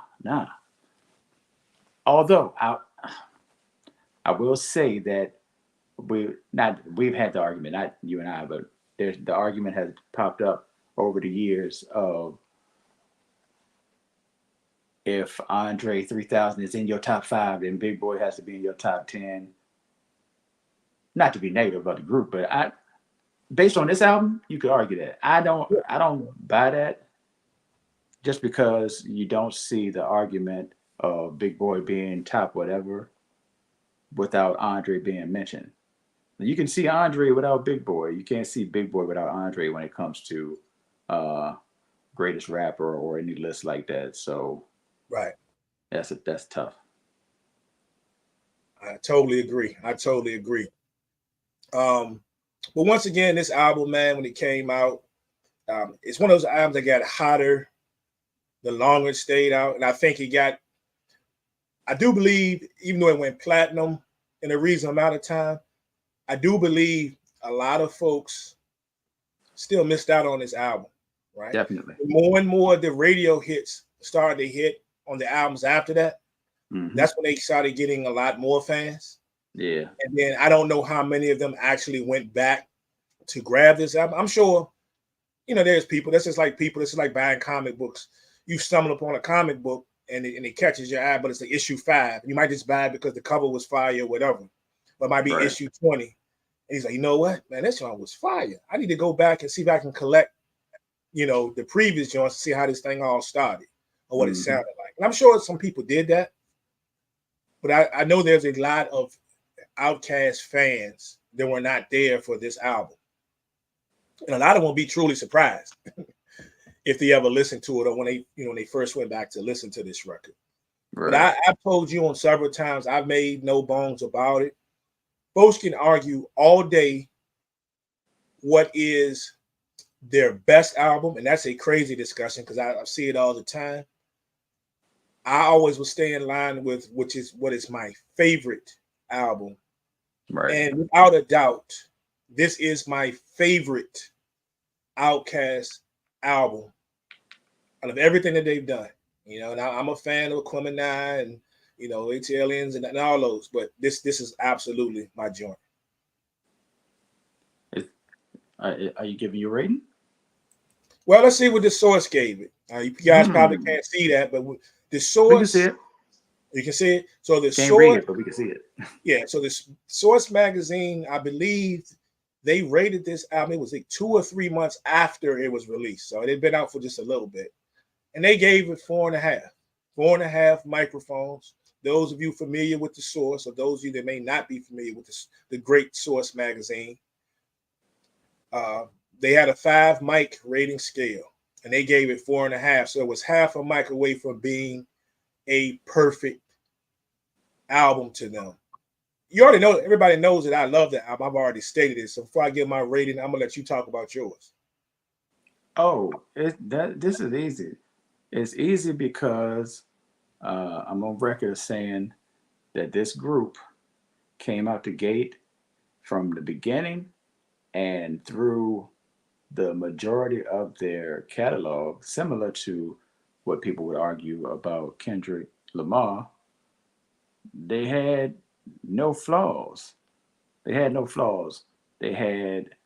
Although I will say that we've had the argument, not you and I, but the argument has popped up over the years of if Andre 3000 is in your top 5, then Big Boy has to be in your top 10. Not to be negative about the group, but based on this album, you could argue that. I don't buy that, just because you don't see the argument of Big Boy being top whatever without Andre being mentioned. You can see Andre without Big Boy. You can't see Big Boy without Andre when it comes to greatest rapper or any list like that. So right, that's tough. I totally agree. But once again, this album, man, when it came out, it's one of those albums that got hotter the longer it stayed out. And I think I do believe, even though it went platinum in a reasonable amount of time, I do believe a lot of folks still missed out on this album, right? Definitely. More and more the radio hits started to hit on the albums after that. Mm-hmm. That's when they started getting a lot more fans. Yeah. And then I don't know how many of them actually went back to grab this album. I'm sure, there's people. This is like buying comic books. You stumble upon a comic book and it catches your eye, but it's the issue 5. You might just buy it because the cover was fire or whatever. But it might be issue 20. And he's like, you know what, man, this song was fire. I need to go back and see if I can collect the previous joints to see how this thing all started or what it Mhm. sounded like. And I'm sure some people did that, but I know there's a lot of Outkast fans that were not there for this album. And a lot of them will be truly surprised if they ever listened to it or when they first went back to listen to this record. But Right. I've told you on several times, I've made no bones about it. Folks can argue all day what is their best album, and that's a crazy discussion because I see it all the time. I always will stay in line with what is my favorite album. Right. And without a doubt, this is my favorite Outkast album out of everything that they've done. And I'm a fan of Aquemini and ATLiens and all those, but this is absolutely my joint. Are you giving your rating? Well, let's see what the source gave it. You guys probably can't see that, but the source, we can see it. You can see it. So the Can't source, read it, but we can see it. Yeah. So the Source magazine, I believe, they rated this album. It was like 2 or 3 months after it was released, so it had been out for just a little bit, and they gave it 4.5. 4.5 microphones. Those of you familiar with the Source, or those of you that may not be familiar with the great Source magazine, they had a 5 mic rating scale, and they gave it 4.5. So it was half a mic away from being a perfect album to them. You already know, everybody knows that I love the album. I've already stated it. So before I give my rating, I'm gonna let you talk about yours. Oh, this is easy. It's easy because I'm on record saying that this group came out the gate from the beginning and through the majority of their catalog, similar to what people would argue about Kendrick Lamar. They had no flaws. They had no flaws. They had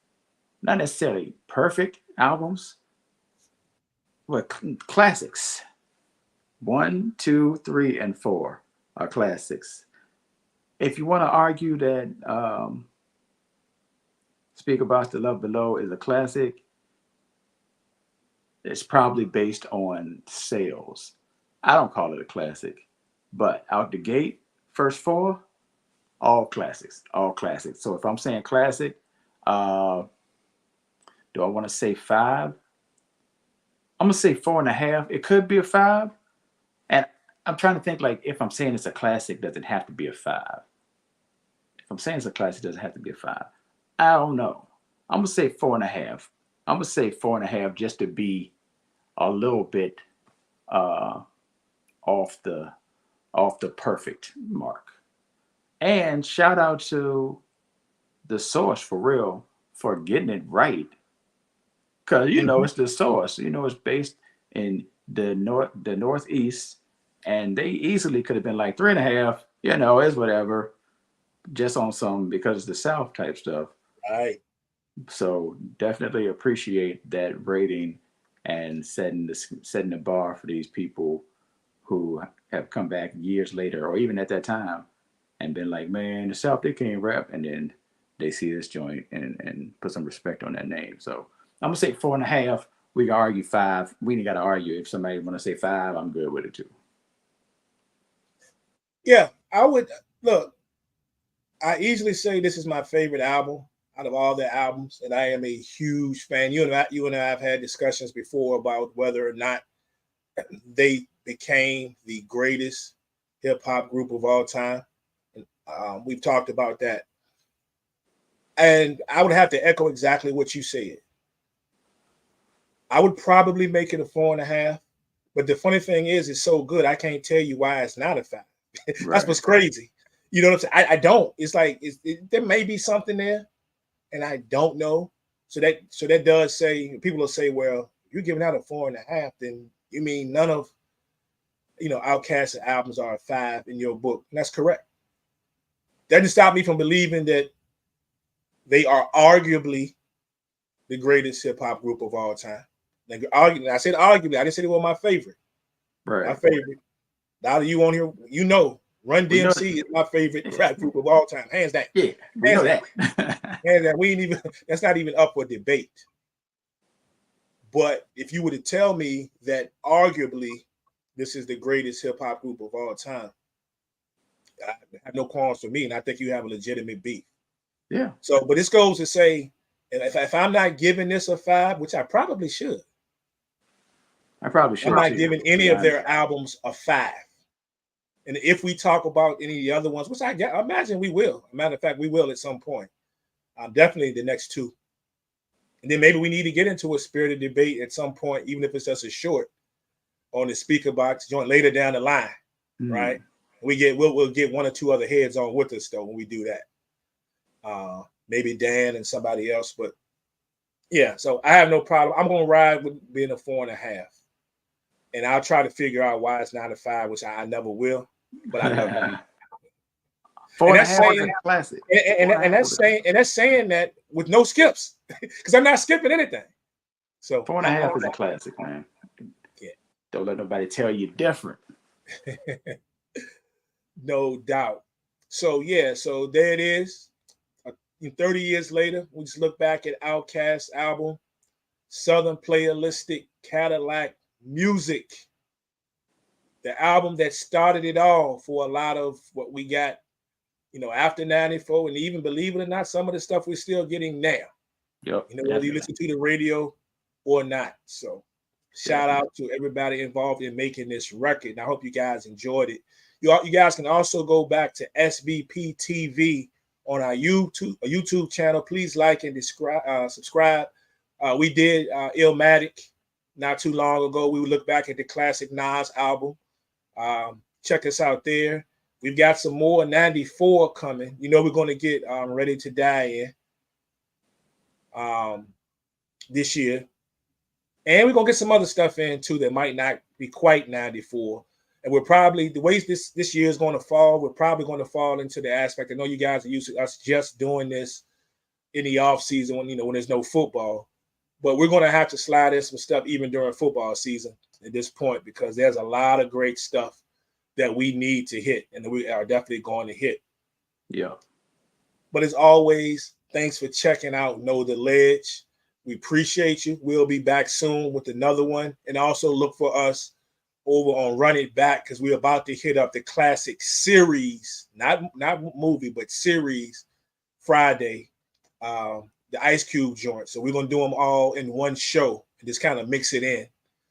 not necessarily perfect albums, but classics. 1, 2, 3, and 4 are classics. If you want to argue that Speak About the Love Below is a classic, it's probably based on sales. I don't call it a classic, but out the gate, first 4, all classics, all classics. So if I'm saying classic, do I want to say 5? I'm gonna say 4.5. It could be a 5, and I'm trying to think, like, if I'm saying it's a classic, does it have to be a 5? If I'm saying it's a classic, does it have to be a 5? I don't know. I'm gonna say 4.5. I'm gonna say 4.5 just to be a little bit off the perfect mark. And shout out to the Source for real for getting it right, because it's the Source. It's based in the Northeast, and they easily could have been like 3.5. It's whatever, just on some because it's the South type stuff. All right. So definitely appreciate that rating and setting the bar for these people who have come back years later, or even at that time, and been like, man, the South, they can't rap, and then they see this joint and put some respect on that name. So I'm gonna say 4.5. We can argue 5. We ain't got to argue. If somebody want to say 5, I'm good with it too. Yeah, I would look. I easily say this is my favorite album out of all the albums, and I am a huge fan. You and I have had discussions before about whether or not they became the greatest hip hop group of all time. We've talked about that, and I would have to echo exactly what you said. I would probably make it a 4.5, but the funny thing is, it's so good I can't tell you why it's not a 5. That's Right. what's crazy. You know what I'm saying? I don't. It's like there may be something there, and I don't know. So that does say, people will say, well, you're giving out a 4.5, then you mean none of Outkast albums are a 5 in your book. And that's correct. That doesn't stop me from believing that they are arguably the greatest hip hop group of all time. Like, I said arguably. I didn't say they were my favorite. Right. My favorite. Now that you on here, Run DMC is my favorite rap group of all time, hands down. Yeah, we know that. Hands down. We ain't even. That's not even up for debate. But if you were to tell me that arguably this is the greatest hip hop group of all time, I have no qualms for me, and I think you have a legitimate beef. Yeah. So, but this goes to say, and if I'm not giving this a 5, which I probably should, I probably should. I'm not too, giving any of their albums a 5. And if we talk about any of the other ones, which I imagine we will, matter of fact, we will at some point, definitely the next 2. And then maybe we need to get into a spirited debate at some point, even if it's just a short on the speaker box joint later down the line, right? We'll get 1 or 2 other heads on with us though when we do that. Maybe Dan and somebody else, but yeah. So I have no problem. I'm gonna ride with being a 4.5, and I'll try to figure out why it's not a 5, which I never will. But I love it. 4.5 is a classic. And that's saying that with no skips, because I'm not skipping anything. So 4.5 is a classic, man. Yeah. Don't let nobody tell you different. No doubt. So yeah, so there it is. 30 years later, we just look back at Outkast album, Southernplayalistic Cadillac Music. The album that started it all for a lot of what we got, after 94, and even, believe it or not, some of the stuff we're still getting now. Yep. Whether you listen to the radio or not. So shout out to everybody involved in making this record. And I hope you guys enjoyed it. You guys can also go back to SBP TV on our YouTube channel. Please like and subscribe. We did Illmatic not too long ago. We would look back at the classic Nas album. Check us out there. We've got some more 94 coming. We're going to get Ready to Die in this year. And we're going to get some other stuff in, too, that might not be quite 94. And we're probably, the way this year is going to fall, we're probably going to fall into the aspect. I know you guys are used to us just doing this in the off season when there's no football. But we're going to have to slide in some stuff even during football season at this point, because there's a lot of great stuff that we need to hit, and we are definitely going to hit. Yeah. But as always, thanks for checking out Know the Ledge. We appreciate you. We'll be back soon with another one. And also look for us over on Run It Back, because we're about to hit up the classic series, not movie, but series Friday, the Ice Cube joint. So we're going to do them all in one show and just kind of mix it in.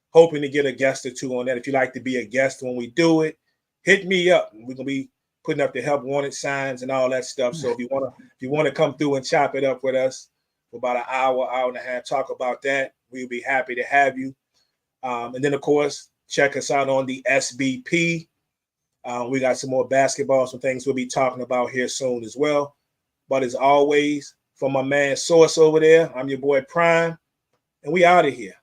Hoping to get a guest or 2 on that. If you'd like to be a guest when we do it, hit me up. We're going to be putting up the help wanted signs and all that stuff. So if you want to come through and chop it up with us for about an hour and a half, talk about that, we'll be happy to have you. And then, of course, check us out on the SBP. We got some more basketball, some things we'll be talking about here soon as well. But as always, from my man Source over there, I'm your boy Prime, and we out of here.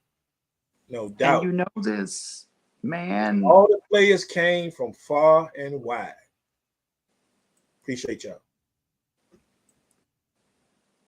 No doubt. And you know this, man. All the players came from far and wide. Appreciate y'all.